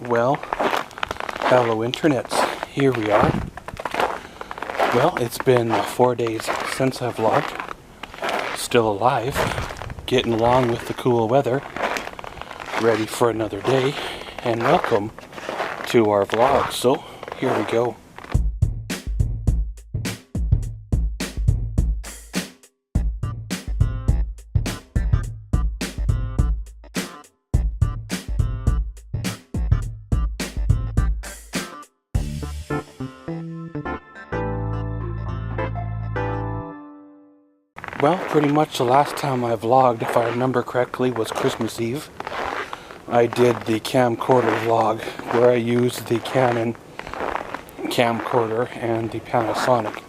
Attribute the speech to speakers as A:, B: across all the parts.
A: Well, hello internets, here we are. Well, it's been 4 days since I've vlogged. Still alive, getting along with the cool weather, ready for another day, and welcome to our vlog. So, here we go. Well, pretty much the last time I vlogged, if I remember correctly, was Christmas Eve. I did the camcorder vlog where I used the Canon camcorder and the Panasonic.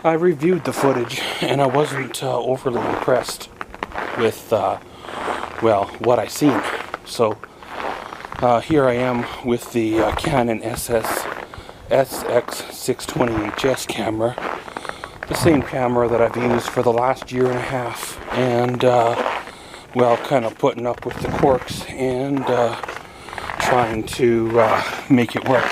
A: I reviewed the footage and I wasn't overly impressed with, well, what I seen. So, here I am with the Canon SX620HS camera. The same camera that I've used for the last year and a half, and well, kind of putting up with the quirks and trying to make it work.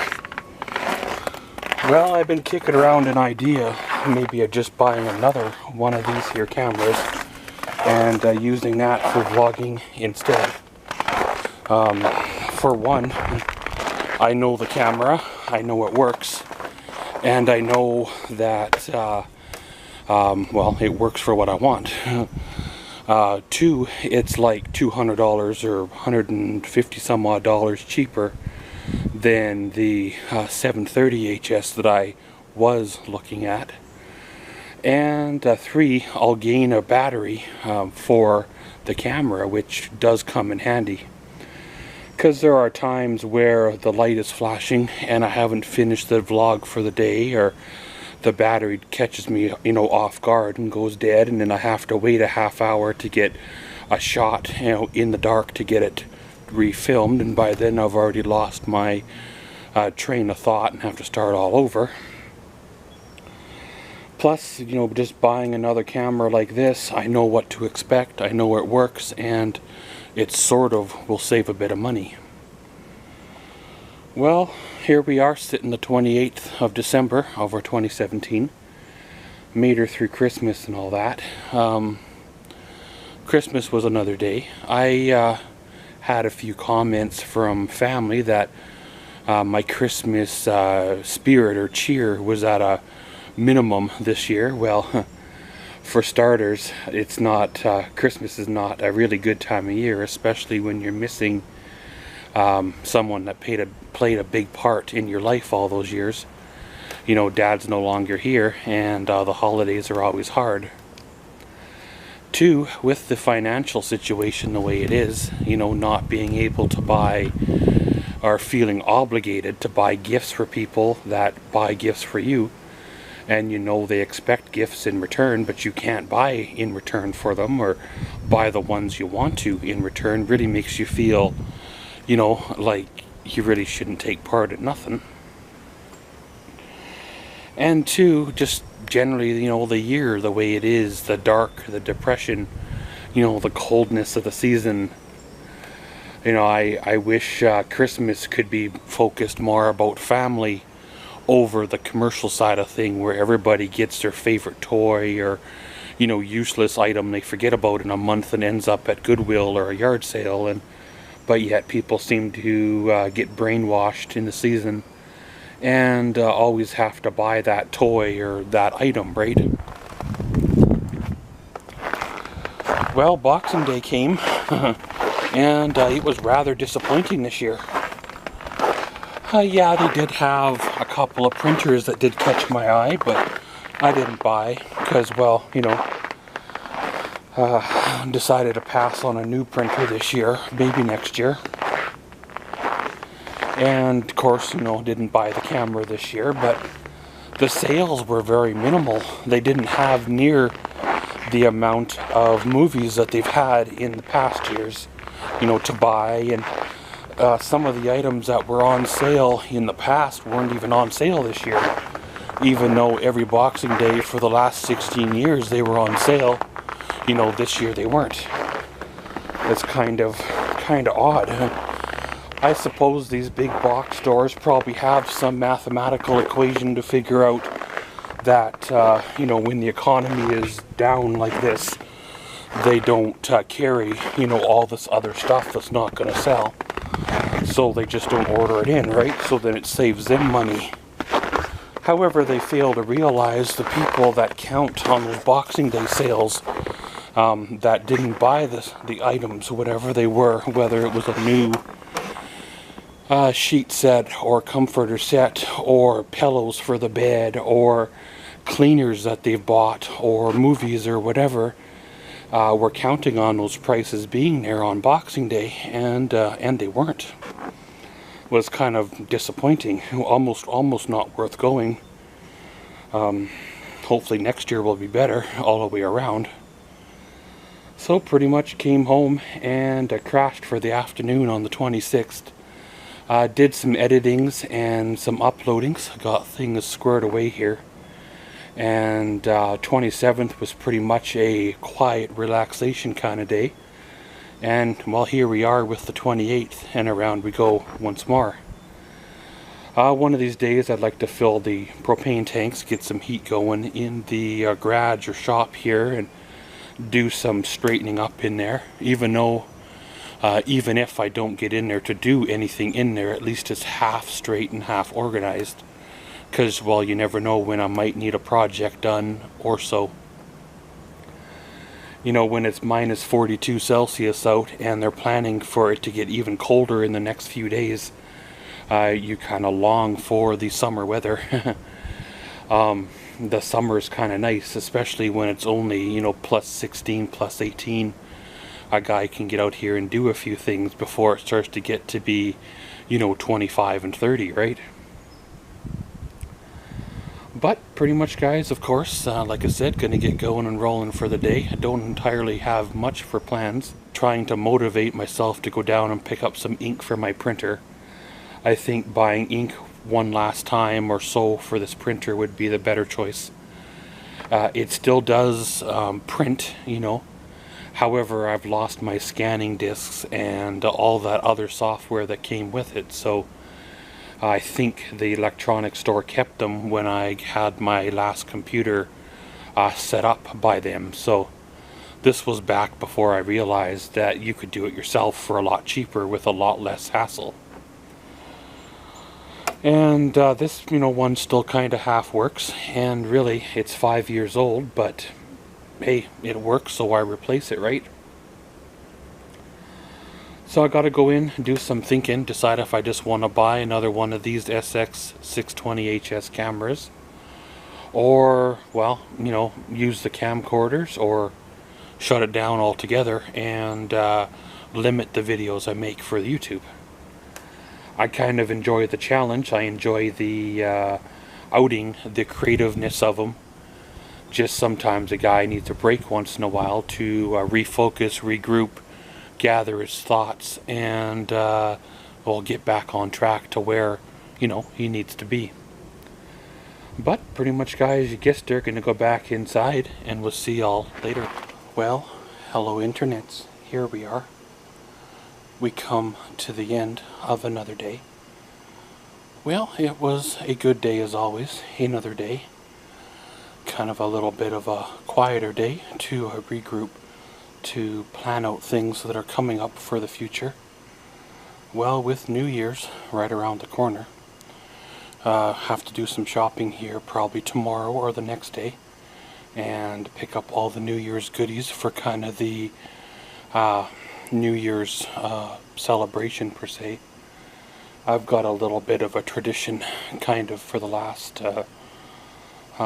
A: Well, I've been kicking around an idea, maybe of just buying another one of these here cameras and using that for vlogging instead. For one, I know the camera, I know it works, and I know that well, it works for what I want. Two, it's like $200 or 150 some odd dollars cheaper than the 730 HS that I was looking at. And three, I'll gain a battery for the camera, which does come in handy. Because there are times where the light is flashing and I haven't finished the vlog for the day, or the battery catches me, off guard and goes dead, and then I have to wait a half hour to get a shot, in the dark to get it refilmed, and by then I've already lost my train of thought and have to start all over. Plus, just buying another camera like this, I know what to expect, I know it works, and it sort of will save a bit of money. Well, here we are sitting the 28th of December over 2017. Made her through Christmas and all that. Christmas was another day. I had a few comments from family that my Christmas spirit or cheer was at a minimum this year. Well, for starters, it's not, Christmas is not a really good time of year, especially when you're missing someone that played a big part in your life all those years. Dad's no longer here, and the holidays are always hard. Two, with the financial situation the way it is, not being able to buy or feeling obligated to buy gifts for people that buy gifts for you, and they expect gifts in return, but you can't buy in return for them or buy the ones you want to in return, really makes you feel like you really shouldn't take part in nothing. And two, just generally, the year, the way it is, the dark, the depression, the coldness of the season. I wish Christmas could be focused more about family over the commercial side of thing, where everybody gets their favorite toy or, useless item they forget about in a month and ends up at Goodwill or a yard sale, but yet people seem to get brainwashed in the season and always have to buy that toy or that item, right? Well, Boxing Day came and it was rather disappointing this year. Yeah, they did have a couple of printers that did catch my eye, but I didn't buy because, well, decided to pass on a new printer this year, maybe next year. And of course, didn't buy the camera this year, but the sales were very minimal. They didn't have near the amount of movies that they've had in the past years, to buy, and some of the items that were on sale in the past weren't even on sale this year, even though every Boxing Day for the last 16 years they were on sale. This year they weren't. It's kind of odd. I suppose these big box stores probably have some mathematical equation to figure out that, you know, when the economy is down like this, they don't carry, you know, all this other stuff that's not going to sell. So they just don't order it in, right? So then it saves them money. However, they fail to realize the people that count on those Boxing Day sales that didn't buy the items, whatever they were, whether it was a new sheet set or comforter set or pillows for the bed or cleaners that they've bought or movies or whatever, were counting on those prices being there on Boxing Day, and they weren't. It was kind of disappointing. Almost not worth going. Hopefully next year will be better all the way around. So pretty much came home and crashed for the afternoon on the 26th. Did some editings and some uploadings, got things squared away here. And 27th was pretty much a quiet relaxation kind of day. And well, here we are with the 28th, and around we go once more. One of these days I'd like to fill the propane tanks, get some heat going in the garage or shop here, and do some straightening up in there. Even if I don't get in there to do anything in there, at least it's half straight and half organized. Because, well, you never know when I might need a project done or so. You know, when it's minus 42 Celsius out and they're planning for it to get even colder in the next few days, you kind of long for the summer weather. The summer is kind of nice, especially when it's only, you know, plus 16, plus 18. A guy can get out here and do a few things before it starts to get to be, you know, 25 and 30, right? But pretty much, guys, of course, like I said, gonna get going and rolling for the day. I don't entirely have much for plans. Trying to motivate myself to go down and pick up some ink for my printer. I think buying ink one last time or so for this printer would be the better choice. It still does print, you know. However, I've lost my scanning discs and all that other software that came with it, so I think the electronics store kept them when I had my last computer set up by them. So this was back before I realized that you could do it yourself for a lot cheaper with a lot less hassle. And this, you know, one still kind of half works, and really it's 5 years old, but hey, it works, so why replace it, right? So I gotta go in, do some thinking, decide if I just want to buy another one of these SX620HS cameras, or, well, you know, use the camcorders, or shut it down altogether and limit the videos I make for YouTube. I kind of enjoy the challenge. I enjoy the outing, the creativeness of them. Just sometimes a guy needs a break once in a while to refocus, regroup, gather his thoughts, and well, get back on track to where, you know, he needs to be. But pretty much, guys, I guess they're gonna go back inside, and we'll see y'all later. Well, hello internets, here we are. We come to the end of another day. Well, it was a good day as always, another day. Kind of a little bit of a quieter day to regroup, to plan out things that are coming up for the future. Well, with New Year's right around the corner, have to do some shopping here probably tomorrow or the next day, and pick up all the New Year's goodies for kind of the New Year's celebration per se. I've got a little bit of a tradition kind of for the last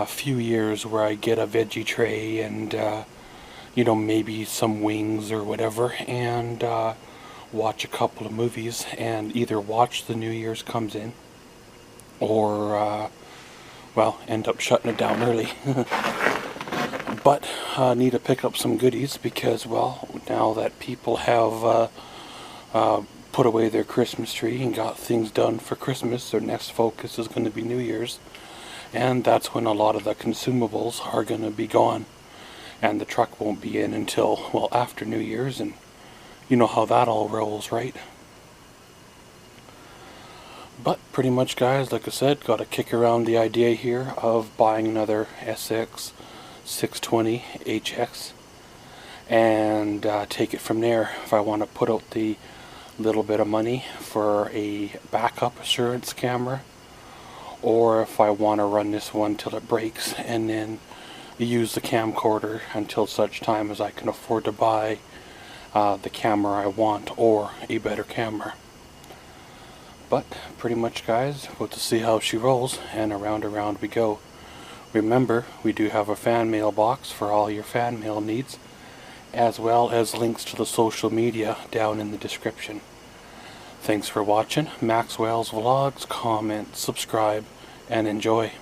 A: few years where I get a veggie tray and you know, maybe some wings or whatever, and watch a couple of movies, and either watch the New Year's comes in or well, end up shutting it down early. But need to pick up some goodies because, well, now that people have put away their Christmas tree and got things done for Christmas, their next focus is going to be New Year's, and that's when a lot of the consumables are going to be gone, and the truck won't be in until, well, after New Year's, and you know how that all rolls, right? But pretty much, guys, like I said, got to kick around the idea here of buying another SX 620 HX and take it from there. If I want to put out the little bit of money for a backup assurance camera, or if I want to run this one till it breaks and then use the camcorder until such time as I can afford to buy the camera I want or a better camera. But pretty much, guys, we'll just see how she rolls, and around we go. Remember, we do have a fan mail box for all your fan mail needs, as well as links to the social media down in the description. Thanks for watching Maxwell's Vlogs. Comment, subscribe, and enjoy.